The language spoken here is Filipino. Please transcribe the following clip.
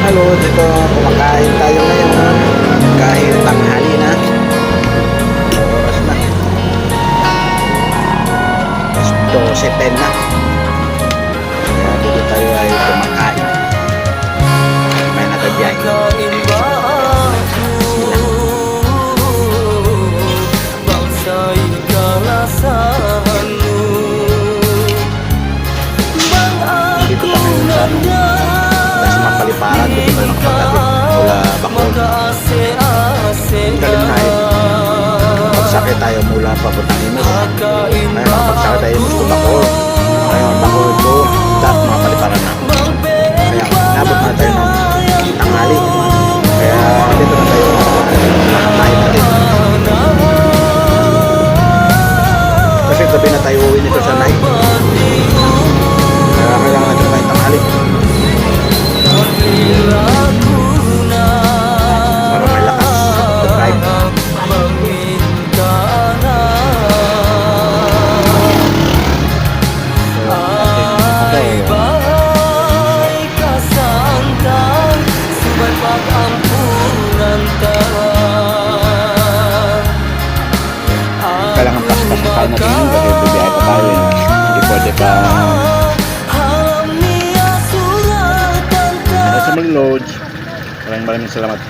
mga lods, ito kumakain tayo ngayon kahit tanghali na. Oras na 12:10 na. Kaya dito tayo ay kumakain. May nakabiyahe. Dito pa ngayon sa Mapaliparan, dito tayo nakapagkati mula Bacolod Kalimhain. Magsakay tayo mula papuntang Imus. Ngayon magsakay tayo Imus to Bacolod. Ngayon Bacolod to tapos Mapaliparan na. Kaya nabot na tayo ng tanghali. Kaya dito na tayo nakakain natin. Kasi gabi na tayo uwi nito sa night. Kaya kailangan natin kain tanghali. Para may lakas to drive. Kailangan pas-pas na kain natin yun kasi bibiyahe pa tayo yun. Hindi pwede pa sa mga loads. Maraming salamat.